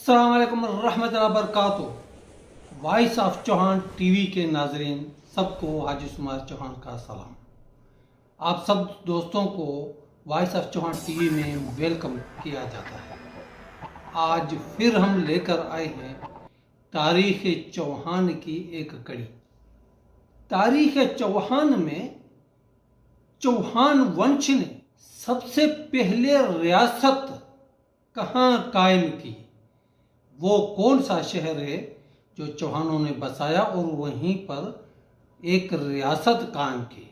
अस्सलाम वालेकुम रहमतुल्लाहि व बरकातुहू। वॉइस ऑफ चौहान टीवी के नाजरीन सबको हाजी सुमार चौहान का सलाम। आप सब दोस्तों को वॉइस ऑफ चौहान टीवी में वेलकम किया जाता है। आज फिर हम लेकर आए हैं तारीख़ चौहान की एक कड़ी। तारीख़ चौहान में चौहान वंश ने सबसे पहले रियासत कहाँ कायम की, वो कौन सा शहर है जो चौहानों ने बसाया और वहीं पर एक रियासत कायम की।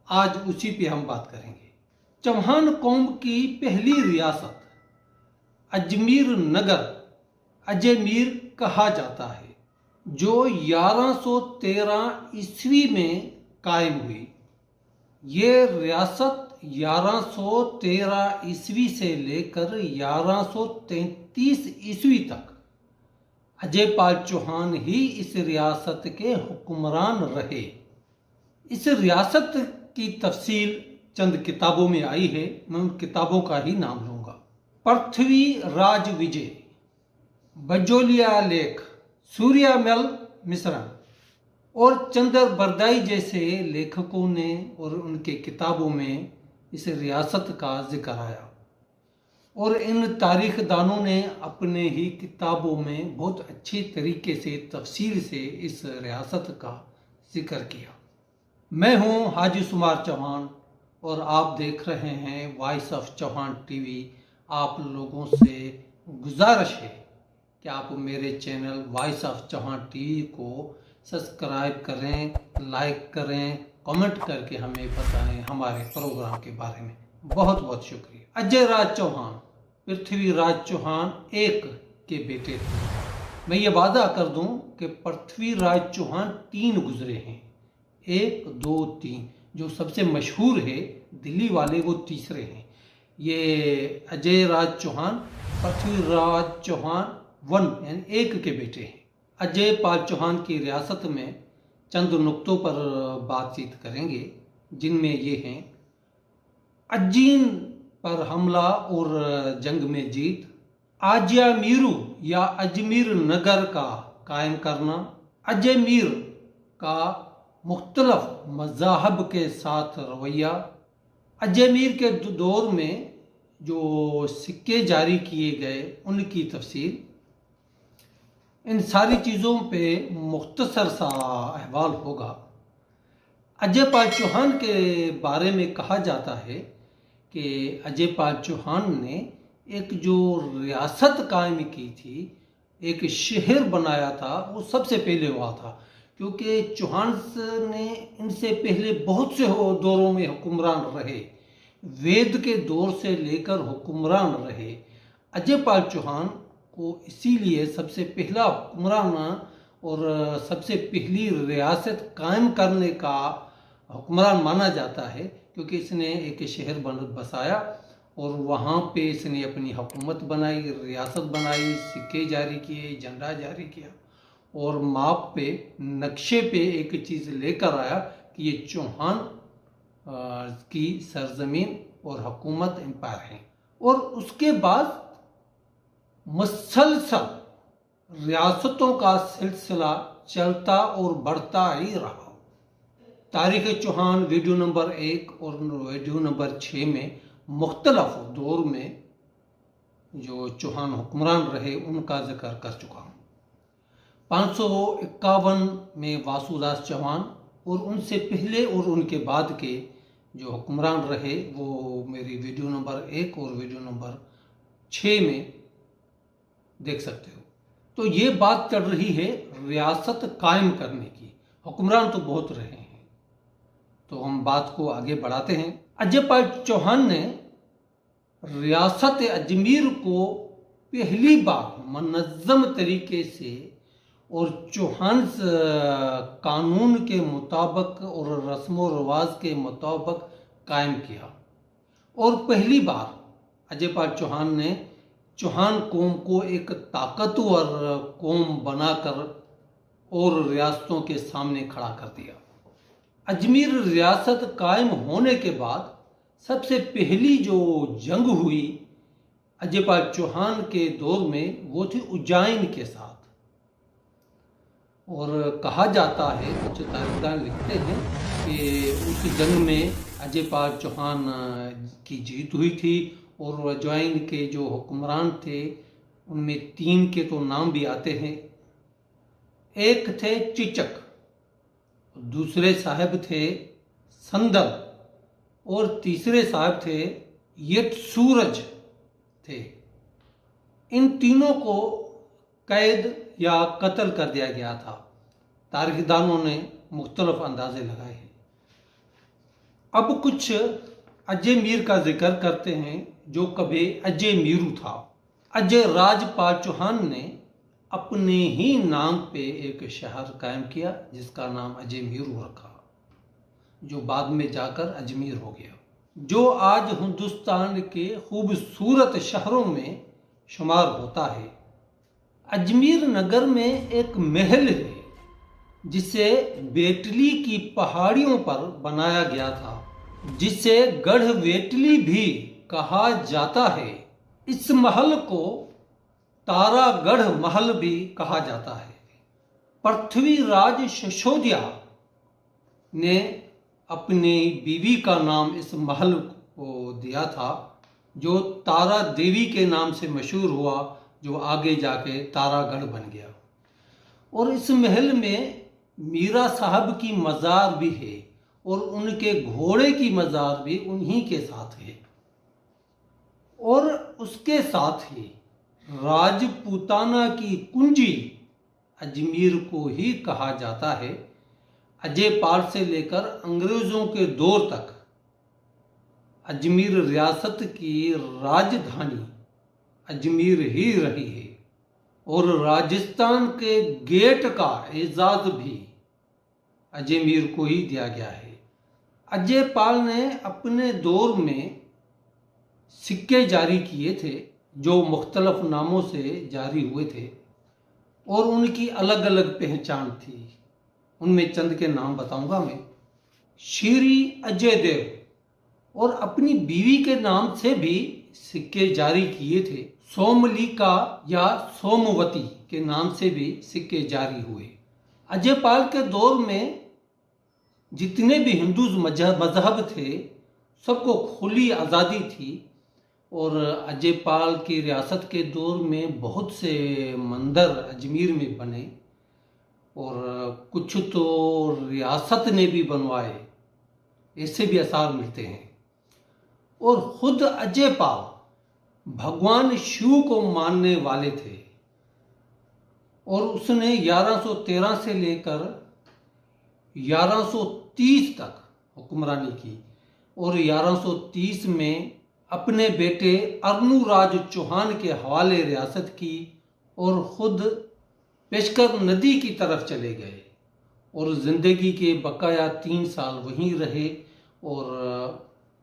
आज उसी पे हम बात करेंगे। चौहान कौम की पहली रियासत अजमेर नगर अजमेर कहा जाता है, जो 1113 ईस्वी में कायम हुई। ये रियासत 1113 ईस्वी से लेकर 1133 ईस्वी तक अजयपाल चौहान ही इस रियासत के हुक्मरान रहे। इस रियासत की तफसील चंद किताबों में आई है, मैं उन किताबों का ही नाम लूँगा। पृथ्वी राज विजय, बजोलिया लेख, सूर्यमल मिश्रण और चंद्र बरदाई जैसे लेखकों ने और उनके किताबों में इस रियासत का जिक्र आया और इन तारीखदानों ने अपने ही किताबों में बहुत अच्छी तरीके से तफसील से इस रियासत का जिक्र किया। मैं हूं हाजी सुमार चौहान और आप देख रहे हैं वॉइस ऑफ चौहान टीवी। आप लोगों से गुजारिश है कि आप मेरे channel voice of Chauhan TV को सब्सक्राइब करें, लाइक करें, कमेंट करके हमें बताएं हमारे प्रोग्राम के बारे में। बहुत बहुत शुक्रिया। अजय राज चौहान पृथ्वीराज चौहान एक के बेटे थे। मैं ये वादा कर दूं कि पृथ्वीराज चौहान 3 गुजरे हैं, 1, 2, 3। जो सबसे मशहूर है दिल्ली वाले, वो तीसरे हैं। ये अजय राज चौहान पृथ्वीराज चौहान 1 यानी 1 के बेटे हैं। अजय पाल चौहान की रियासत में चंद नुक्तों पर बातचीत करेंगे, जिनमें ये हैं: अजीन पर हमला और जंग में जीत, आजमीरू या अजमेर नगर का कायम करना, अजमेर का मुख्तलफ मज़ाहब के साथ रवैया, अजमेर के दौर में जो सिक्के जारी किए गए उनकी तफसील। इन सारी चीज़ों पे मुख्तसर सा अहवाल होगा। अजयपाल चौहान के बारे में कहा जाता है कि अजयपाल चौहान ने एक जो रियासत कायम की थी, एक शहर बनाया था, वो सबसे पहले हुआ था। क्योंकि चौहान ने इनसे पहले बहुत से दौरों में हुक्मरान रहे, वेद के दौर से लेकर हुक्मरान रहे। अजयपाल चौहान को इसीलिए सबसे पहला हुक्मरान और सबसे पहली रियासत कायम करने का हुक्मरान माना जाता है, क्योंकि इसने एक शहर बसाया और वहाँ पे इसने अपनी हुकूमत बनाई, रियासत बनाई, सिक्के जारी किए, झंडा जारी किया और माप पे, नक्शे पे एक चीज़ लेकर आया कि ये चौहान की सरजमीन और हुकूमत एम्पायर है। और उसके बाद मुसलसल रियासतों का सिलसिला चलता और बढ़ता ही रहा। तारीख़ चौहान वीडियो नंबर 1 और वीडियो नंबर 6 में मुख्तलफ दौर में जो चौहान हुक्मरान रहे उनका जिक्र कर चुका हूँ। 551 में वासुदास चौहान और उनसे पहले और उनके बाद के जो हुक्मरान रहे वो मेरी वीडियो नंबर 1 और वीडियो नंबर 6 में देख सकते हो। तो ये बात चल रही है रियासत कायम करने की। हुक्मरान तो बहुत रहे हैं, तो हम बात को आगे बढ़ाते हैं। अजयपाल चौहान ने रियासत अजमेर को पहली बार मुनज़्ज़म तरीके से और चौहान कानून के मुताबिक और रस्म व रिवाज के मुताबिक कायम किया। और पहली बार अजयपाल चौहान ने चौहान कौम को एक ताकतवर कौम बनाकर और रियासतों के सामने खड़ा कर दिया। अजमेर रियासत कायम होने के बाद सबसे पहली जो जंग हुई अजयपाल चौहान के दौर में वो थी उज्जैन के साथ। और कहा जाता है, कुछ तारीखदान लिखते हैं कि उस जंग में अजयपाल चौहान की जीत हुई थी और उज्जैन के जो हुक्मरान थे उनमें 3 के तो नाम भी आते हैं। एक थे चिचक, दूसरे साहब थे संदल और तीसरे साहब थे यत सूरज थे। इन तीनों को कैद या कत्ल कर दिया गया था। तारीखदानों ने मुख्तलिफ अंदाजे लगाए हैं। अब कुछ अजय मीर का जिक्र करते हैं जो कभी अजय मीरू था। अजय राजपाल चौहान ने अपने ही नाम पे एक शहर कायम किया जिसका नाम अजय मीरू रखा, जो बाद में जाकर अजमेर हो गया, जो आज हिंदुस्तान के खूबसूरत शहरों में शुमार होता है। अजमेर नगर में एक महल है जिसे बेटली की पहाड़ियों पर बनाया गया था, जिसे गढ़ वेटली भी कहा जाता है। इस महल को तारागढ़ महल भी कहा जाता है। पृथ्वीराज सिसोदिया ने अपनी बीवी का नाम इस महल को दिया था, जो तारा देवी के नाम से मशहूर हुआ, जो आगे जाके तारागढ़ बन गया। और इस महल में मीरा साहब की मज़ार भी है और उनके घोड़े की मज़ार भी उन्हीं के साथ है। और उसके साथ ही राजपूताना की कुंजी अजमेर को ही कहा जाता है। अजयपाल से लेकर अंग्रेज़ों के दौर तक अजमेर रियासत की राजधानी अजमेर ही रही है और राजस्थान के गेट का एजाज़ भी अजमेर को ही दिया गया है। अजयपाल ने अपने दौर में सिक्के जारी किए थे जो मुख्तलफ नामों से जारी हुए थे और उनकी अलग अलग पहचान थी। उनमें चंद के नाम बताऊंगा मैं। श्री अजय देव और अपनी बीवी के नाम से भी सिक्के जारी किए थे। सोमलिका या सोमवती के नाम से भी सिक्के जारी हुए। अजयपाल के दौर में जितने भी हिंदू मजहब थे सबको खुली आज़ादी थी और अजयपाल की रियासत के दौर में बहुत से मंदिर अजमेर में बने और कुछ तो रियासत ने भी बनवाए, ऐसे भी आसार मिलते हैं। और खुद अजयपाल भगवान शिव को मानने वाले थे और उसने 1113 से लेकर 1130 तक हुक्मरानी की और 1130 में अपने बेटे अर्नुराज चौहान के हवाले रियासत की और खुद पेशकर नदी की तरफ चले गए और ज़िंदगी के बकाया 3 साल वहीं रहे और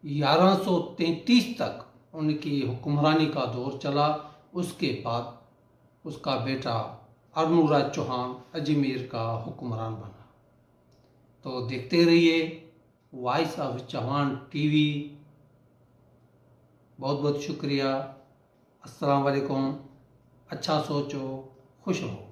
1133 तक उनकी हुक्मरानी का दौर चला। उसके बाद उसका बेटा अर्नुराज चौहान अजमेर का हुक्मरान बना। तो देखते रहिए वॉइस ऑफ चौहान टीवी। बहुत बहुत शुक्रिया। अस्सलाम वालेकुम। अच्छा सोचो, खुश रहो।